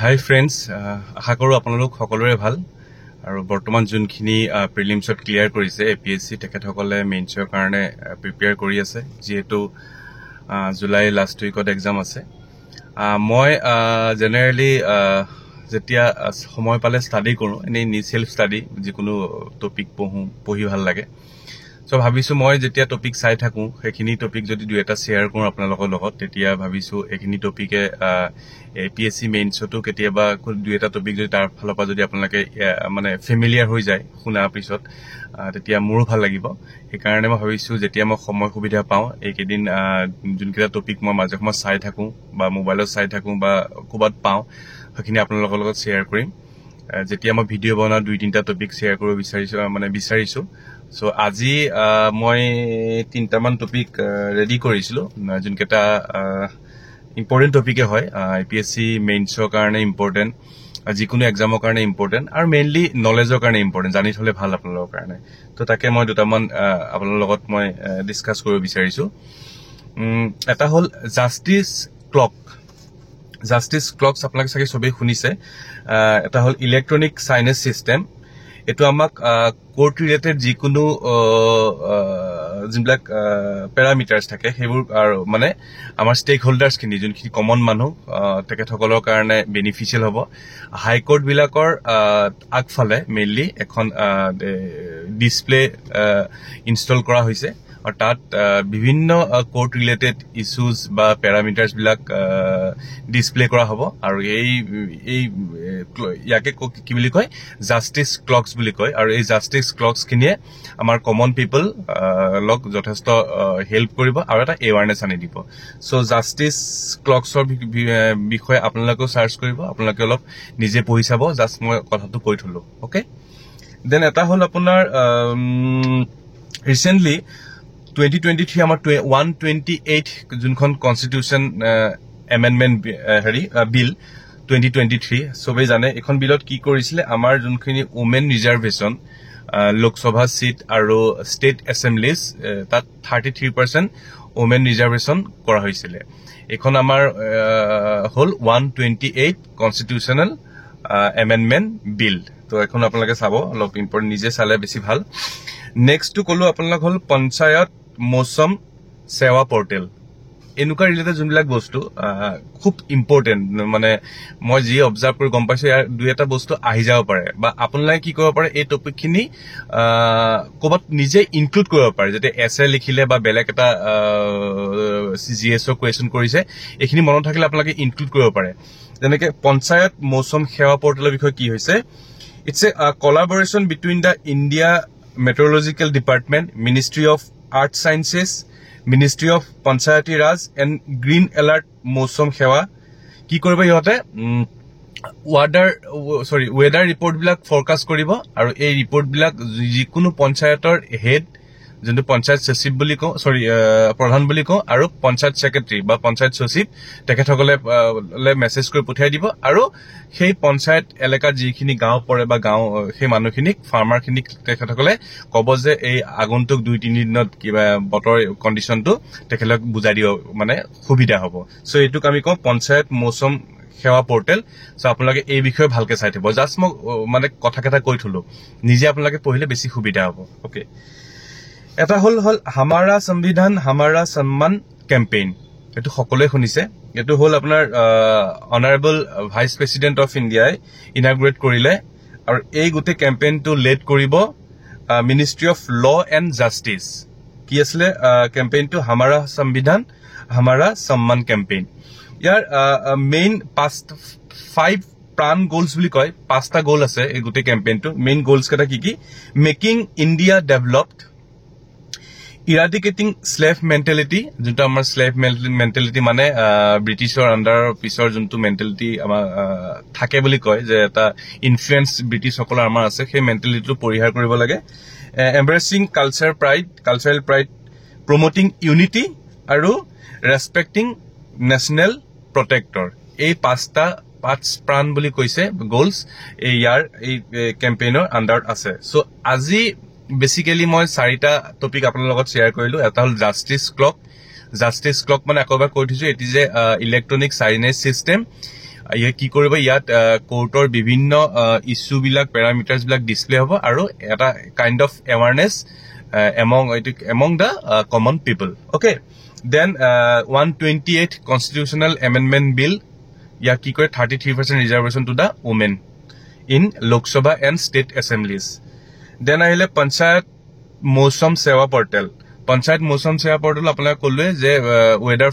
হাই friends, আশা কৰোঁ আপোনালোক সকলোৰে ভাল আৰু বৰ্তমান যোনখিনি প্ৰিলিমছত ক্লিয়াৰ কৰিছে APSC তেখেতসকলে মেইনছৰ কাৰণে প্ৰিপেয়াৰ কৰি আছে, যিহেতু জুলাই লাষ্ট উইকত এক্সাম আছে। মই জেনেৰেলি যেতিয়া সময় পালে ষ্টাডি কৰোঁ, এনেই সেল্ফ ষ্টাডি, যিকোনো টপিক পঢ়ি ভাল লাগে। চ' ভাবিছোঁ মই যেতিয়া টপিক চাই থাকোঁ সেইখিনি টপিক যদি দুই এটা শ্বেয়াৰ কৰোঁ আপোনালোকৰ লগত, তেতিয়া ভাবিছোঁ এইখিনি টপিকে APSC মেইনছতো কেতিয়াবা দুই এটা টপিক যদি তাৰ ফালৰ পৰা যদি আপোনালোকে মানে ফেমিলিয়াৰ হৈ যায় শুনাৰ পিছত, তেতিয়া মোৰো ভাল লাগিব। সেইকাৰণে মই ভাবিছোঁ যেতিয়া মই সময় সুবিধা পাওঁ এইকেইদিন যোনকেইটা টপিক মই মাজে সময় চাই থাকোঁ বা মোবাইলত চাই থাকোঁ বা ক'ৰবাত পাওঁ, সেইখিনি আপোনালোকৰ লগত শ্বেয়াৰ কৰিম। যেতিয়া মই ভিডিঅ' বনাওঁ 2-3টা টপিক শ্বেয়াৰ কৰিব বিচাৰিছোঁ। চ' আজি মই 3টামান টপিক ৰেডি কৰিছিলোঁ, যোনকেইটা ইম্পৰ্টেণ্ট টপিকে হয়, APSC মেইনছৰ কাৰণে ইম্পৰ্টেণ্ট, যিকোনো এক্সামৰ কাৰণে ইম্পৰ্টেণ্ট আৰু মেইনলি নলেজৰ কাৰণে ইম্পৰ্টেণ্ট, জানি থ'লে ভাল আপোনালোকৰ কাৰণে। তো তাকে মই দুটামান আপোনালোকৰ লগত মই ডিছকাছ কৰিব বিচাৰিছোঁ। এটা হ'ল জাষ্টিছ ক্লকছ, আপোনালোকে চাগে চবেই শুনিছে। এটা হ'ল ইলেক্ট্ৰনিক চাইনেজ চিষ্টেম। এইটো আমাক কোৰ্ট ৰিলেটেড যিকোনো যোনবিলাক পেৰামিটাৰ্ছ থাকে সেইবোৰ আৰু মানে আমাৰ ষ্টেক হোল্ডাৰ্ছখিনি, যোনখিনি কমন মানুহ, তেখেতসকলৰ কাৰণে বেনিফিচিয়েল হ'ব। হাইকোৰ্টবিলাকৰ আগফালে মেইনলি এখন ডিছপ্লে ইনষ্টল কৰা হৈছে আৰু তাত বিভিন্ন কোৰ্ট ৰিলেটেড ইছ্যুজ বা পেৰামিটাৰ্ছবিলাক ডিছপ্লে কৰা হ'ব। আৰু ইয়াকে কি বুলি কয়, জাষ্টিছ ক্লকছ বুলি কয়। আৰু এই জাষ্টিছ ক্লকছখিনিয়ে আমাৰ কমন পিপল লক যথেষ্ট হেল্প কৰিব আৰু এটা এৱাৰনেছ আনি দিব। চ' জাষ্টিছ ক্লকছৰ বিষয়ে আপোনালোকেও চাৰ্চ কৰিব, আপোনালোকে অলপ নিজে পঢ়ি চাব, জাষ্ট মই কথাটো কৈ থলো। অ'কে, দেন এটা হ'ল আপোনাৰ ৰিচেণ্টলি 2023 আমাৰ 128 যোনখন কনষ্টিটিউশ্যন এমেণ্ডমেণ্ট বিল 2023 চবেই জানে। এইখন বিলত কি কৰিছিলে, আমাৰ যোনখিনি উমেন ৰিজাৰ্ভেশ্যন লোকসভা চিট আৰু ষ্টেট এছেম্বলিজ, তাত 33% উমেন ৰিজাৰ্ভেশ্যন কৰা হৈছিলে। এইখন আমাৰ হ'ল 128 কনষ্টিটিউশ্যনেল এমেণ্ডমেণ্ট বিল। তো এখন আপোনালোকে চাব, অলপ ইম্পৰ্টেণ্ট, নিজে চালে বেছি ভাল। নেক্সটটো ক'লো আপোনালোক হ'ল পঞ্চায়ত মৌচম সেৱা পৰ্টেল। এনেকুৱা ৰিলেটেড যোনবিলাক বস্তু খুব ইম্পৰ্টেণ্ট, মানে মই যি অবজাৰ্ভ কৰি গম পাইছোঁ, ইয়াৰ দুই এটা বস্তু আহি যাব পাৰে বা আপোনালোকে কি কৰিব পাৰে, এই টপিকখিনি ক'ৰবাত নিজে ইনক্লুড কৰিব পাৰে। যাতে এছে লিখিলে বা বেলেগ এটা GSৰ কুৱেশ্যন কৰিছে, এইখিনি মনত থাকিলে আপোনালোকে ইনক্লুড কৰিব পাৰে। যেনেকে পঞ্চায়ত মৌচম সেৱা পৰ্টেলৰ বিষয়ে কি হৈছে, it's a collaboration between the India meteorological department, ministry of earth sciences, ministry of Panchayati Raj and green alert Mausam Seva. কি কৰিব সিহঁতে, ৱেডাৰ ৰিপৰ্টবিলাক ফৰকাষ্ট কৰিব আৰু এই ৰিপৰ্টবিলাক যিকোনো পঞ্চায়তৰ হেড, যোনটো পঞ্চায়ত সচিব বুলি কওঁ, প্ৰধান বুলি কওঁ, আৰু পঞ্চায়ত ছেক্ৰেটাৰী বা পঞ্চায়ত সচিব, তেখেতসকলে মেছেজ কৰি পঠিয়াই দিব। আৰু সেই পঞ্চায়ত এলেকাত যিখিনি গাঁও পৰে বা সেই মানুহখিনিক, ফাৰ্মাৰখিনিক তেখেতসকলে ক'ব যে এই আগন্তুক 2-3 দিনত কিবা বতৰ কণ্ডিশ্যনটো তেখেতক বুজাই দিব, মানে সুবিধা হ'ব। চ' এইটোক আমি কওঁ পঞ্চায়ত মৌচম সেৱা পৰ্টেল। চ' আপোনালোকে এই বিষয়ে ভালকে চাই থব। জাষ্ট মই মানে কথাকেইটা কৈ থলো, নিজে আপোনালোকে পঢ়িলে বেছি সুবিধা হ'ব। অ'কে, এটা হ'ল হামাৰা সংবিধান হামাৰা সন্মান কেম্পেইন। এইটো সকলোৱে শুনিছে। এইটো হ'ল আপোনাৰ অনাৰেবল ভাইচ প্ৰেচিডেণ্ট অফ ইণ্ডিয়াই ইনাগুৰেট কৰিলে আৰু এই গোটেই কেম্পেইনটো লিড কৰিব ministry of law' and justice. কি আছিলে কেম্পেইনটো? হামাৰা সংবিধান হামাৰা সন্মান কেম্পেইন। ইয়াৰ মেইন 5 প্ৰাণ গ'লছ বুলি কয়, 5টা গ'ল আছে এই গোটেই কেম্পেইনটো। মেইন গ'লছ কেইটা কি? Making India developed, eradicating slave mentality, যোনটো আমাৰ স্লেভ মেণ্টেলিটি মানে ব্ৰিটিছৰ আণ্ডাৰৰ পিছৰ যোনটো মেণ্টেলিটি আমাৰ থাকে বুলি কয়, যে এটা ইনফ্লুৱেঞ্চ ব্ৰিটিছসকলৰ আমাৰ আছে, সেই মেণ্টেলিটিটো পৰিহাৰ কৰিব লাগে। এম্ব্ৰেচিং কালচাৰেল প্ৰাইড, প্ৰমোটিং ইউনিটি আৰু ৰেচপেক্টিং নেশ্যনেল প্ৰটেক্টৰ। এই 5 প্ৰাণ বুলি কৈছে গ'লছ, ইয়াৰ এই কেম্পেইনৰ আণ্ডাৰত আছে। চ' আজি বেচিকেলি মই 4টা টপিক আপোনালোকৰ লগত শ্বেয়াৰ কৰিলো। এটা হ'ল জাষ্টিছ ক্লক মানে আকৌ এবাৰ কৈ থৈছো, এটি যে ইলেক্ট্ৰনিক চাইনেজ চিষ্টেম, ইয়ে কি কৰিব ইয়াত কোৰ্টৰ বিভিন্ন ইস্যু বিলাক পেৰামিটাৰ্স বিলাক ডিসপ্লে হ'ব আৰু এটা kind of awareness among the common people. Okay, then 128 constitutional amendment bill ya ki kore 33% reservation to the women in Lok Sabha and state assemblies. Then ahile panchayat Mausam Seva portal apnalok kolle je weather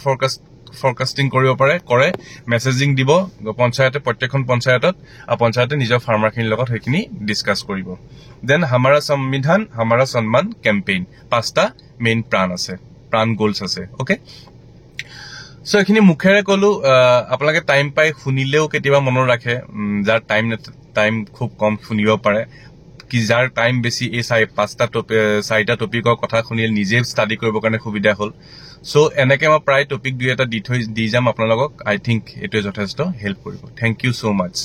forecasting koribo pare kore messaging dibo panchayate prottekhon panchayatot a panchayate nijor farmer khin logot hekini discuss koribo. Then hamara samvidhan hamara samman campaign pasta main pran goals ase. Okay, so ekhini mukhere kolu apnalage time pai khunileo ketiba monor rakhe jar time khub kom khunibo pare কি যাৰ time বেছি এই চাৰিটা টপিকৰ কথা শুনিলে নিজে study কৰিবৰ কাৰণে সুবিধা হ'ল সো এনেকে মই প্ৰায় টপিক দুই এটা দি যাম আপোনালোকক আই থিংক এটো যথেষ্ট হেল্প কৰিব থ্যাংক ইউ সো মাচ